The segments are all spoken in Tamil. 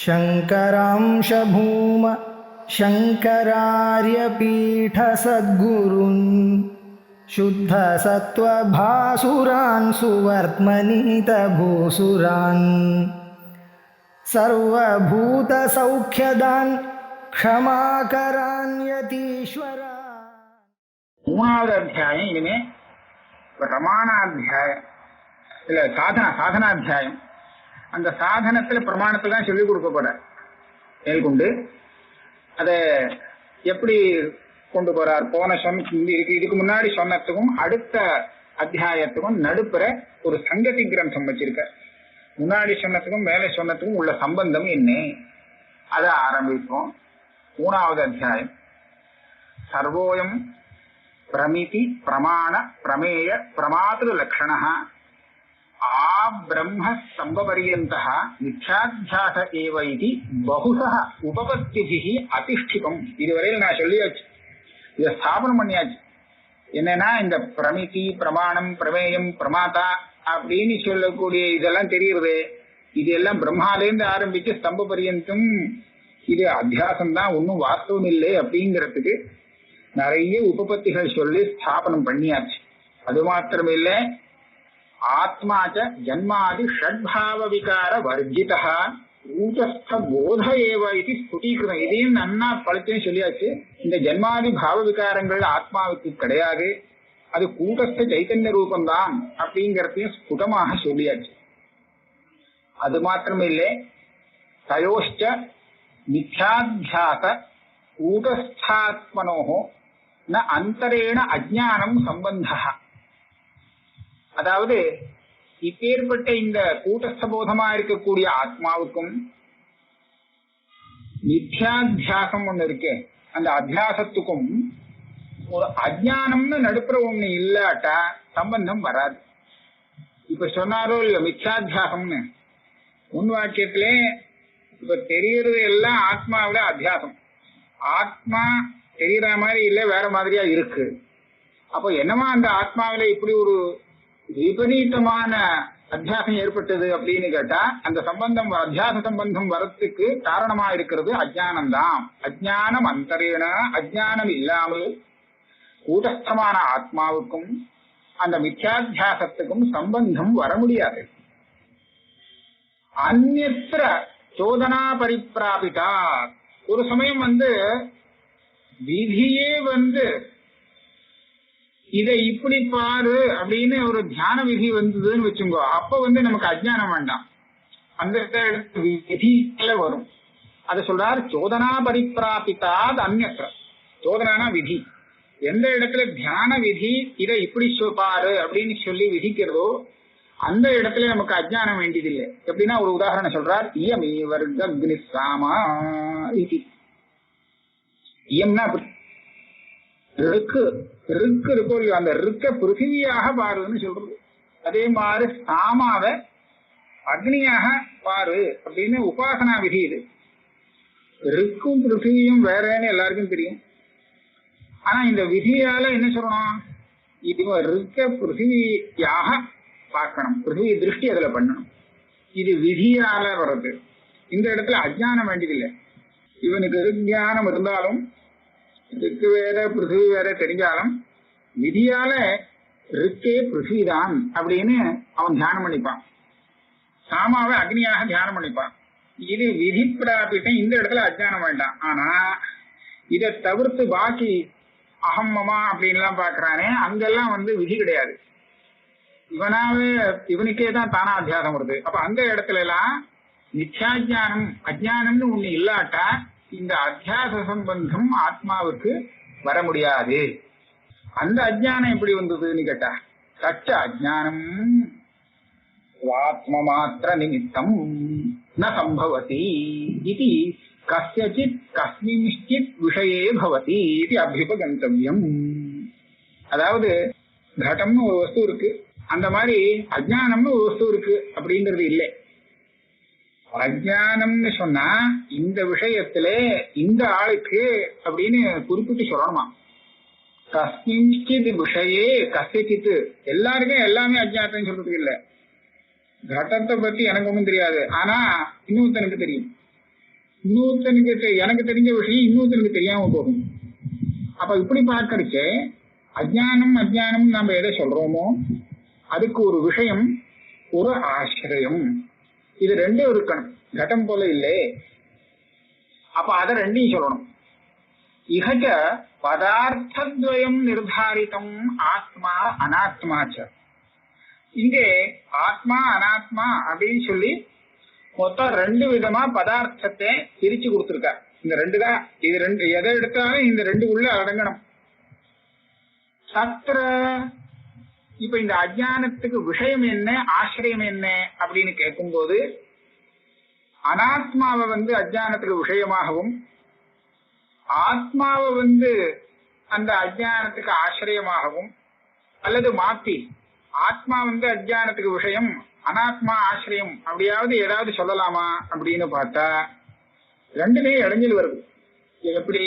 शङ्करांश भूम शङ्करार्यपीठसद्गुरून् शुद्धसत्त्वभासुरान् सुवर्त्मनीतभूसुरान् सर्वभूतसौख्यदान् क्षमाकरान् यतीश्वरा. மூணாவது அத்தியாயம் இனிமே பிரமாணாத்தியாயம் இல்ல சாதனாத்தியாயம். அந்த சாதனத்துல பிரமாணத்தை தான் சொல்லிக் கொடுக்க போற மேற்கொண்டு அதை எப்படி கொண்டு போறார். போன இதுக்கு முன்னாடி சொன்னதுக்கும் அடுத்த அத்தியாயத்துக்கும் நடுப்புற ஒரு சங்கதி கிரந்தம் வச்சிருக்க. முன்னாடி சொன்னதுக்கும் மேலே சொன்னதுக்கும் உள்ள சம்பந்தம் என்ன, அதை ஆரம்பிப்போம். மூணாவது அத்தியாயம். சர்வோயம் பிரமிதி பிரமாண பிரமேய பிரமாத்திரு லக்ஷண ஆ பிரம்ம சம்பபரியந்தः மித்யாத்யாச ஏவ இதி பகுசः உபபத்திபிஹி அதிஷ்டிதம். இதுவரையில் நான் சொல்லியாச்சு, இதை ஸ்தாபனம் பண்ணியாச்சு. என்னன்னா இந்த பிரமிதி பிரமாணம் பிரமேயம் பிரமாதா அப்படின்னு சொல்லக்கூடிய இதெல்லாம் தெரியுறது. இது எல்லாம் பிரம்மாலேருந்து ஆரம்பிச்சு ஸ்தம்ப பரியந்தம் இது அத்தியாசம் தான், ஒன்றும் வாஸ்தவம் இல்லை அப்படிங்கிறதுக்கு நிறைய உபபத்திகள் சொல்லி ஸ்தாபனம் பண்ணியாச்சு. அது மாத்திரமில்ல, ஆத்மாச்ச ஜன்மாதி ஷட்பாவ விகார வர்ஜிதா ஊட்டஸ்த போத ஏவ இது ஸ்புடீகிருதம். இதையும் நன்னா பழத்தையும் சொல்லியாச்சு. இந்த ஜன்மாதி பாவ விகாரங்கள் ஆத்மாவுக்கு கிடையாது, அது கூட்டஸ்த சைத்தன்ய ரூபம்தான் அப்படிங்கிறதையும் ஸ்புடமாக சொல்லியாச்சு. அது மாத்திரமில்லை, தயோஷ்ட மித்யாத்யாச கூட்டஸ்தாத்மனோஹோ ந அந்தரேண அஜ்ஞானம் சம்பந்தா. அதாவது இப்பேற்பட்ட இந்த கூட்டஸ்தபோதமா இருக்கக்கூடிய ஆத்மாவுக்கும் மித்யாத்தியாசம் ஒண்ணு இருக்கு, அந்த அத்தியாசத்துக்கும் ஒரு அஜ்ஞானம்னு நடுப்புற ஒண்ணு இல்லாட்டா சம்பந்தம் வராது. இப்ப சொன்னாரோ இல்ல மித்யாத்தியாசம்னு, முன் வாக்கியத்திலே இப்ப தெரியறது எல்லாம் ஆத்மாவில அத்தியாசம். ஆத்மா தெரியற மாதிரி இல்ல, வேற மாதிரியா இருக்கு. அப்போ என்னமா அந்த ஆத்மாவில இப்படி ஒரு விபரீதமான அத்தியாசம் ஏற்பட்டது அப்படின்னு கேட்டா, அந்த சம்பந்தம் அத்தியாச சம்பந்தம் வரத்துக்கு காரணமா இருக்கிறது அஜ்ஞானம் தான். அஜ்ஞானம் அந்தரேன, அஜ்ஞானம் இல்லாமல் கூட்டஸ்தமான ஆத்மாவுக்கும் அந்த மித்யாத்தியாசத்துக்கும் சம்பந்தம் வர முடியாது. அந்நியத்திர சோதனா பரிப்பிராபிதா. ஒரு சமயம் விதியே இதை இப்படி பாரு அப்படின்னு ஒரு தியான விதி வந்ததுன்னு வச்சுங்கோ, அப்ப நமக்கு அஜ்ஞானம் வேண்டாம், அந்த விதியில வரும். அதை சொல்றாரு சோதனா பரிப்பிராபிதா அந்நியத்திர. சோதனானா விதி. எந்த இடத்துல தியான விதி இதை இப்படி பாரு அப்படின்னு சொல்லி விதிக்கிறதோ அந்த இடத்துல நமக்கு அஜ்ஞானம் வேண்டியதில்லை. எப்படின்னா ஒரு உதாரணம் சொல்றார். இயமே வர்க்க அக்னி சாமா இதி. இயம்னா ருக்கு இருக்கோ இல்லையோ, அந்த ருக்க பிருத்திவியாக பாருன்னு சொல்றது. அதே மாதிரி சாமாவை அக்னியாக பாரு அப்படின்னு உபாசனா விதி. இது ருக்கும் பிருத்திவியும் வேறேன்னு எல்லாருக்கும் தெரியும். ஆனா இந்த விதியால என்ன சொல்லணும், இது ருக்க பிருத்திவியாக பார்க்கணும், பிருத்திவி திருஷ்டி அதுல பண்ணணும். இது விதியால வர்றது. இந்த இடத்துல அஜ்ஞானம் வேண்டியதில்லை. இவனுக்கு ஞானம் இருந்தாலும் ருக்கு வேற பிருத்திவி வேற தெரிஞ்சாலும் விதியால ருக்கே பிருத்திவிதான் அப்படின்னு அவன் தியானம் பண்ணிப்பான். சாமாவை அக்னியாக தியானம் பண்ணிப்பான். இது விதி பிராபிட்டம். இந்த இடத்துல அஜ்ஞானம் வேண்டாம். ஆனா இதை தவிர்த்து பாக்கி அகம்மமா அப்படின்லாம் பாக்குறானே, அங்கெல்லாம் விதி கிடையாது. இவனுக்கே தான் தானா அத்தியாசம் வருது. அப்ப அந்த இடத்துல எல்லாம் நித்யாஜானம் அஜ்ஞானம்னு ஒண்ணு இல்லாட்டா இந்த அத்தியாச சம்பந்தம் ஆத்மாவுக்கு வர முடியாது. அந்த அஜ்ஞானம் எப்படி வந்ததுன்னு கேட்டா, சச்ச அஜ்ஞானம் ஆத்ம மாத்திர நிமித்தம் ந சம்பவதி இது கஸ்யசித் கஸ்மின்சித் விஷயே பவதி இது அபியுபகந்தவ்யம். அதாவது கடம்னு ஒரு வஸ்து இருக்கு, அந்த மாதிரி அஜ்ஞானம்னு ஒரு வஸ்து இருக்கு அப்படிங்கிறது இல்லை. அஜ்ஞானம்னு சொன்னா இந்த விஷயத்துல இந்த ஆளுக்கு அப்படின்னு குறிப்பிட்டு சொல்லணுமா. கஸ்மின்சித் விஷயே கஸ்யசித், எல்லாருக்கும் எல்லாமே அஜ்ஞானம்னு சொல்றதுக்கு இல்லை. கடத்தை பத்தி எனக்கு ஒண்ணும் தெரியாது, ஆனா இன்னொருத்தனுக்கு தெரியும். இன்னொருத்தனுக்கு எனக்கு தெரிஞ்ச விஷயம் இன்னொருத்தனுக்கு தெரியாம போகும். அப்ப இப்படி பார்க்கறச்சு அஜ்ஞானம் அஜ்ஞானம் நாம எதை சொல்றோமோ அதுக்கு ஒரு விஷயம், ஒரு ஆசிரியம், இது ரெண்டும் இருக்கணும். கட்டம் போல இல்லை. அப்ப அதை ரெண்டையும் சொல்லணும். இகச்ச பதார்த்தத்வயம் நிர்தாரிதம் ஆத்மா அனாத்மாச்ச. இங்கே ஆத்மா அனாத்மா அப்படின்னு சொல்லி மொத்தம் ரெண்டு விதமா பதார்த்தத்தை பிரிச்சு கொடுத்திருக்கார். இந்த ரெண்டு தான், இது ரெண்டு எதை எடுத்தாலும் இந்த ரெண்டு உள்ள அடங்கணும். சத்திர இப்ப இந்த அஜ்ஞானத்துக்கு விஷயம் என்ன, ஆசிரியம் என்ன அப்படின்னு கேட்கும்போது அனாத்மாவை அஜ்ஞானத்துக்கு விஷயமாகவும் ஆத்மாவை அந்த அஜ்ஞானத்துக்கு ஆசிரியமாகவும், அல்லது மாத்தி ஆத்மா அஜ்ஞானத்துக்கு விஷயம் அனாத்மா ஆசிரியம் அப்படியாவது ஏதாவது சொல்லலாமா அப்படின்னு பார்த்தா ரெண்டுமே இடைஞ்சல் வருது. எப்படி?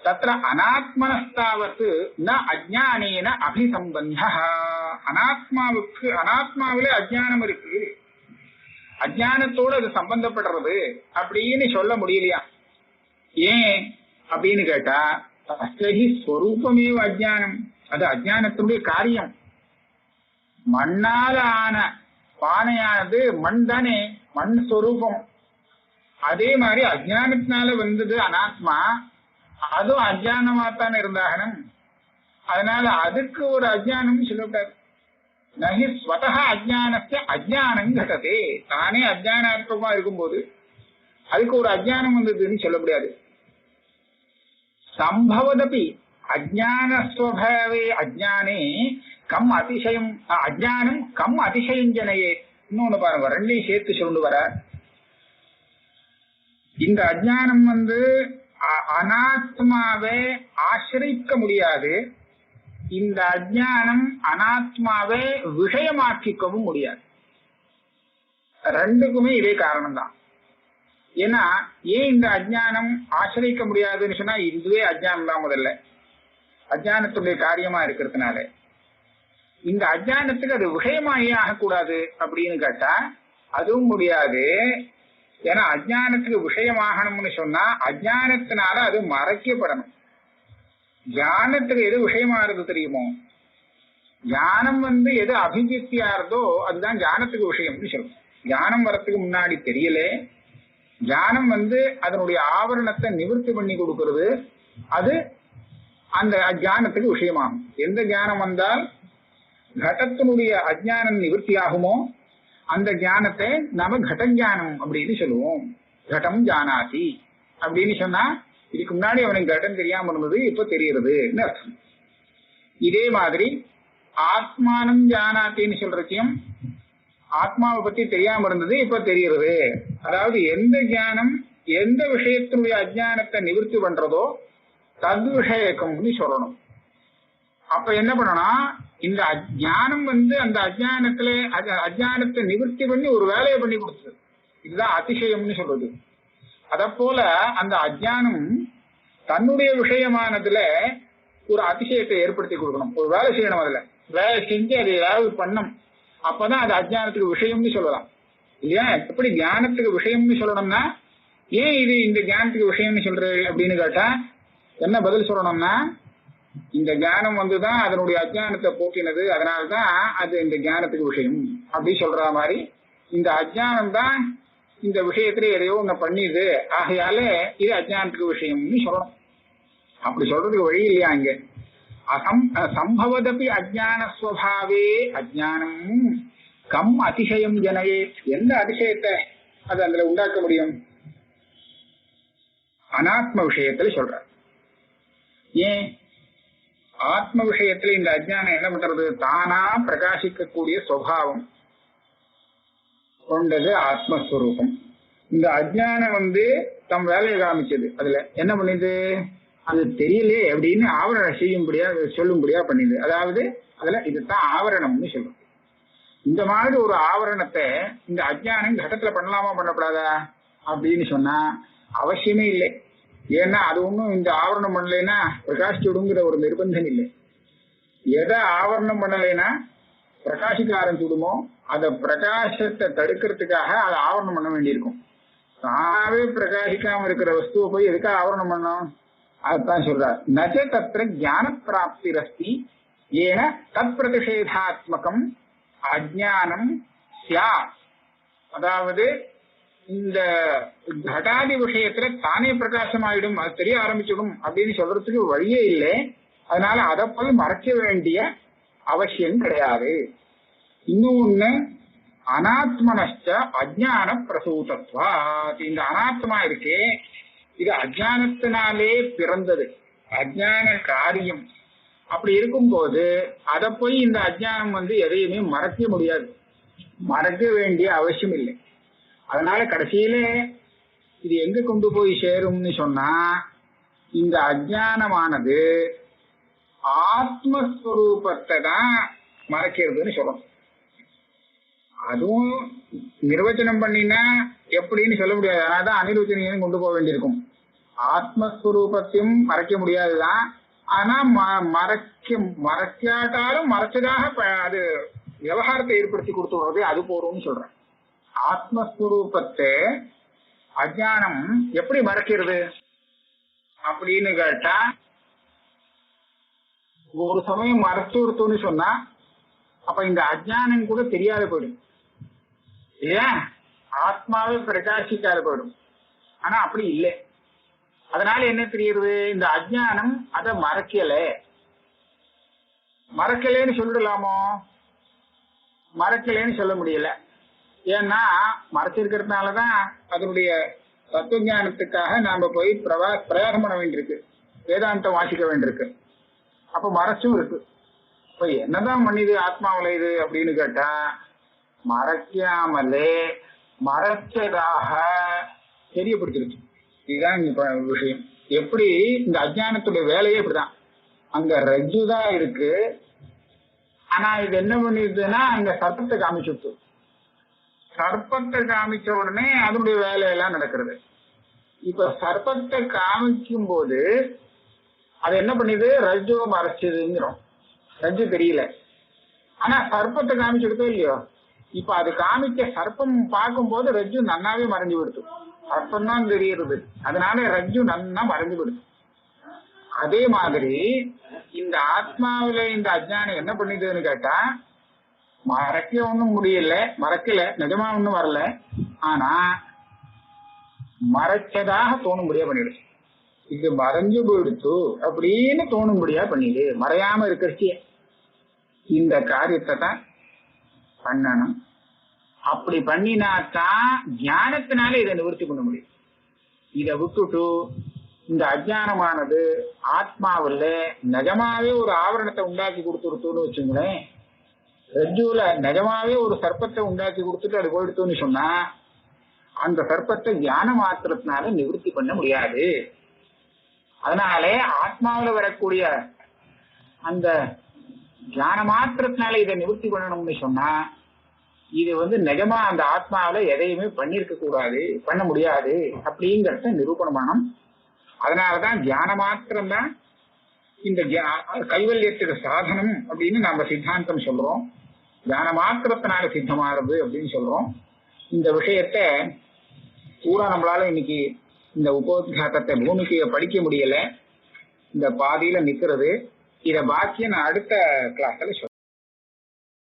தத்ர அனாத்மனஸ்தாவது ந அஜ்ஞானேன அபிசம்பந்த. அனாத்மாவுக்கு அனாத்மாவிலே அஜ்ஞானம் இருக்கு, அஜ்ஞானத்தோடு அது சம்பந்தப்படுறது அப்படின்னு சொல்ல முடியலையா? ஏன் அப்படின்னு கேட்டா தஸ்யஹி ஸ்வரூபமேவ அஜ்ஞானம், அது அஜ்ஞானத்துடைய காரியம். மண்ணால ஆன பானையானது மண் தானே, மண் ஸ்வரூபம். அதே மாதிரி அஜ்ஞானத்தினால வந்தது அனாத்மா, அதுவும் அஜ்ஞானமாத்தான் இருந்தாகணும். அதனால அதுக்கு ஒரு அஜ்ஞானம் சொல்லக்கூடாது. நஹி ஸ்வதஹ அஜ்ஞானஸ்ய அஜ்ஞானம் கடதே. தானே அஜ்ஞானாத்மகமா இருக்கும்போது அதுக்கு ஒரு அஜ்ஞானம் வந்ததுன்னு சொல்ல முடியாது. சம்பவதபி அஜ்ஞானஸ்வபாவே அஜ்ஞானே கம் அதிசயம் அஜ்ஞானம் கம் அதிசயம் ஜனையே. இன்னொன்னு பாருங்க, ரெண்டையும் சேர்த்து சொல்லு வர. இந்த அஜ்ஞானம் அனாத்மாவை ஆசிரிக்க முடியாது, இந்த அஜ்ஞானம் அனாத்மாவை விஷயமாக்கிக்கவும் முடியாது. ரெண்டுக்குமே இதே காரணம் தான். ஏன்னா ஏன் இந்த அஜ்ஞானம் ஆசிரிக்க முடியாதுன்னு சொன்னா இதுவே அஜ்ஞானம் தான். முதல்ல அஜ்ஞானத்துடைய காரியமா இருக்கிறதுனால இந்த அஜ்ஞானத்துக்கு அது விஷயமாயே ஆகக்கூடாது அப்படின்னு கேட்டா அதுவும் முடியாது. ஏன்னா அஜ்ஞானத்துக்கு விஷயமாகணும்னு சொன்னா அஜ்ஞானத்தினால அது மறைக்கப்படணும். ஞானத்துக்கு எது விஷயமாறது தெரியுமோ? ஞானம் எது அபிவிருத்தியாறதோ அதுதான் ஞானத்துக்கு விஷயம்னு சொல்லும். ஞானம் வரத்துக்கு முன்னாடி தெரியல, ஞானம் அதனுடைய ஆவரணத்தை நிவர்த்தி பண்ணி கொடுக்கிறது, அது அந்த அஜ்ஞானத்துக்கு விஷயமாகும். எந்த ஞானம் வந்தால் கடத்தினுடைய அஜ்ஞானம் நிவர்த்தி ஆகுமோ அந்த ஞானத்தை நாம கடஞானம் அப்படின்னு சொல்லுவோம். கடம் ஜானாதி அப்படின்னு சொன்னா இதுக்கு முன்னாடி அவனுக்கு கடம் தெரியாம இருந்தது, இப்ப தெரியுறதுன்னு அர்த்தம். இதே மாதிரி ஆத்மானம் ஜானாத்தின்னு சொல்றதையும் ஆத்மாவை பத்தி தெரியாம இருந்தது, இப்ப தெரியுறது. அதாவது எந்த ஞானம் எந்த விஷயத்தினுடைய அஜ்ஞானத்தை நிவர்த்தி பண்றதோ தத் விஷயக்கம்னு சொல்லணும். அப்ப என்ன பண்ணணும், இந்த ஞானம் அந்த அஜ்ஞானத்துல அஜ்ஞானத்தை நிவர்த்தி பண்ணி ஒரு வேலையை பண்ணி கொடுத்தது. இதுதான் அதிசயம்னு சொல்றது. அத போல அந்த அஜ்ஞானம் தன்னுடைய விஷயமானதுல ஒரு அதிசயத்தை ஏற்படுத்தி கொடுக்கணும். ஒரு வேலை செய்யணும், அதுல வேலை செஞ்சு அது ஏதாவது பண்ணும், அப்பதான் அது அஜ்ஞானத்துக்கு விஷயம்னு சொல்லலாம் இல்லையா? எப்படி ஞானத்துக்கு விஷயம்னு சொல்லணும்னா ஏன் இது இந்த ஞானத்துக்கு விஷயம்னு சொல்றது அப்படின்னு கேட்டா என்ன பதில் சொல்லணும்னா இந்த ஞானம் தான் அதனுடைய அஜ்ஞானத்தை போக்கினது, அதனால்தான் அது இந்த ஞானத்துக்கு விஷயம் அப்படி சொல்ற மாதிரி இந்த அஜ்ஞானம் தான் இந்த விஷயத்துல எதையோ ஒண்ணு பண்ணிது, ஆகையால இது அஜ்ஞானத்துக்கு விஷயம்னு சொல்லணும். அப்படி சொல்றதுக்கு வழி இல்லையா? இங்க சம்பவதபி அஜ்ஞானஸ்வபாவே அஜ்ஞானம் கம் அதிசயம் ஜனையே. எந்த அதிசயத்தை அது அதுல உண்டாக்க முடியும்? அனாத்ம விஷயத்துல சொல்ற. ஏன் ஆத்ம விஷயத்துல இந்த அஜ்ஞானம் என்ன பண்றது? தானா பிரகாசிக்கக்கூடிய சுபாவம் கொண்டது ஆத்மஸ்வரூபம். இந்த அஜ்ஞானம் தம் வேலையை காமிச்சது. அதுல என்ன பண்ணுது? அது தெரியலே அப்படின்னு ஆவரணம் செய்யும்படியா சொல்லும்படியா பண்ணிது. அதாவது அதுல இதுதான் ஆவரணம்னு சொல்லும். இந்த மாதிரி ஒரு ஆவரணத்தை இந்த அஜ்ஞானம் கடத்துல பண்ணலாமா பண்ணப்படாதா அப்படின்னு சொன்னா அவசியமே இல்லை. ஏன்னா அது ஒன்றும் இந்த ஆவரணம் பண்ணலைன்னா பிரகாசிச்சு விடுங்கிற ஒரு நிர்பந்தம் இல்லை. எதை ஆவரணம் பண்ணலைன்னா பிரகாசிக்க ஆரம்பிச்சுடுமோ அந்த பிரகாசத்தை தடுக்கிறதுக்காக அதை ஆவரணம் பண்ண வேண்டியிருக்கும். தானாவே பிரகாசிக்காம இருக்கிற வஸ்துவை போய் எதுக்காக ஆவரணம் பண்ணோம்? அதுதான் சொல்றார். நச்ச தத்திர ஞான பிராப்தி ரஸ்தி ஏன தத் பிரதிஷேதாத்மகம் அஜ்ஞானம் ஸ்யாத். அதாவது இந்த கடாதி விஷயத்துல தானே பிரகாசமாயிடும், அது தெரிய ஆரம்பிச்சிடும் அப்படின்னு சொல்றதுக்கு வழியே இல்லை. அதனால அதை போய் மறைக்க வேண்டிய அவசியம் கிடையாது. இன்னொன்னு அனாத்மனஷ்ட அஜ்ஞான பிரசூதத்வா. இந்த அனாத்மா இருக்கே, இது அஜ்ஞானத்தினாலே பிறந்தது, அஜ்ஞான காரியம். அப்படி இருக்கும்போது அதை போய் இந்த அஜ்ஞானம் எதையுமே மறைக்க முடியாது, மறைக்க வேண்டிய அவசியம் இல்லை. அதனால கடைசியில இது எங்க கொண்டு போய் சேரும்னு சொன்னா, இந்த அஜ்ஞானமானது ஆத்மஸ்வரூபத்தை தான் மறைக்கிறதுன்னு சொல்லணும். அதுவும் நிர்வச்சனம் பண்ணினா எப்படின்னு சொல்ல முடியாது. அதனாலதான் அனிர்வச்சனையும் கொண்டு போக வேண்டியிருக்கும். ஆத்மஸ்வரூபத்தையும் மறைக்க முடியாதுதான். ஆனா மறைக்காட்டாலும் மறைச்சதாக அது விவகாரத்தை ஏற்படுத்தி கொடுத்து அது போறோம்னு சொல்றேன். ஆத்மஸ்வரூபத்தை அஜ்ஞானம் எப்படி மறைக்கிறது அப்படின்னு கேட்டா, ஒரு சமயம் மறைச்சு கொடுத்தோன்னு சொன்னா அப்ப இந்த அஜ்ஞானம் கூட தெரியாத போயிடும். ஏன்? ஆத்மாவே பிரகாசிக்காத போயிடும். ஆனா அப்படி இல்லை. அதனால என்ன தெரியுது? இந்த அஜ்ஞானம் அதை மறைக்கலன்னு சொல்லிடலாமோ? மறைக்கலன்னு சொல்ல முடியல. ஏன்னா மறைச்சிருக்கிறதுனாலதான் அதனுடைய தத்துவ ஞானத்துக்காக நாம போய் பிரயாசம் பண்ண வேண்டியிருக்கு, வேதாந்தம் வாசிக்க வேண்டியிருக்கு. அப்ப மறைச்சும் இருக்கு. இப்ப என்னதான் பண்ணிது ஆத்மாவில இது அப்படின்னு கேட்டா, மறைக்காமலே மறைச்சதாக தெரியப்படுத்திருக்கு. இதுதான் இப்ப விஷயம். எப்படி இந்த அஜ்ஞானத்துடைய வேலையே இப்படிதான். அங்க ரஜ்ஜுதான் இருக்கு, ஆனா இது என்ன பண்ணிருதுன்னா அங்க சர்ப்பத்தை காமிச்சுட்டு, சர்ப்பத்தை காமிச்ச உடனே அதனுடைய வேலையெல்லாம் நடக்கிறது. இப்ப சர்ப்பத்தை காமிக்கும் போது அது என்ன பண்ணுது? ரஜ்ஜுவை மறைச்சதுங்கிறோம். ரஜ்ஜு தெரியல, ஆனா சர்ப்பத்தை காமிச்சுடுதோ இல்லையோ. இப்ப அது காமிக்க சர்ப்பம் பார்க்கும் போது ரஜ்ஜு நன்னாவே மறைஞ்சு விடுது, சர்ப்பம் தான் தெரியுது. அதனால ரஜ்ஜு நன்னா மறைஞ்சு விடுது. அதே மாதிரி இந்த ஆத்மாவில இந்த அஜ்ஞானம் என்ன பண்ணுதுன்னு கேட்டா, மறைக்க ஒண்ணும் முடியல, மறைக்கல, நிஜமா ஒண்ணும் வரல, ஆனா மறைச்சதாக தோணும்படியா பண்ணிடுச்சு. இது மறைஞ்சு போயிடுச்சு அப்படின்னு தோணும்படியா பண்ணிடு. மறையாம இருக்கிறச்சிய இந்த காரியத்தை தான் பண்ணணும். அப்படி பண்ணினாத்தான் ஞானத்தினால இதை நிவர்த்தி பண்ண முடியும். இதை விட்டுட்டு இந்த அஜ்ஞானமானது ஆத்மாவில் நிஜமாவே ஒரு ஆவரணத்தை உண்டாக்கி கொடுத்துருத்தோன்னு வச்சுங்களேன், ரஜ்ஜுல நிஜமாவே ஒரு சர்ப்பத்தை உண்டாக்கி கொடுத்துட்டு அது போயிடுத்தோன்னு சொன்னா அந்த சர்ப்பத்தை ஞான மாத்திரத்தினால நிவர்த்தி பண்ண முடியாது. அதனாலே ஆத்மாவில வரக்கூடிய அந்த ஞான மாத்திரத்தினால இதை நிவர்த்தி பண்ணணும்னு சொன்னா இது நிஜமா அந்த ஆத்மாவில எதையுமே பண்ணிருக்க கூடாது, பண்ண முடியாது அப்படிங்கறத நிரூபணம் பண்ணணும். அதனாலதான் தியான மாத்திரம்தான் இந்த கைவல்யத்துக்கு சாதனம் அப்படின்னு நாம சித்தாந்தம் சொல்றோம். தியான மாத்திரத்தினால சித்தமாறுது அப்படின்னு சொல்றோம். இந்த விஷயத்த பூரா நம்மளால இன்னைக்கு இந்த உபோத்காதத்தை பூமிக்கைய படிக்க முடியல, இந்த பாதியில நிக்கிறது. இத பாக்கிய நான் அடுத்த கிளாஸ்ல சொல்றேன்.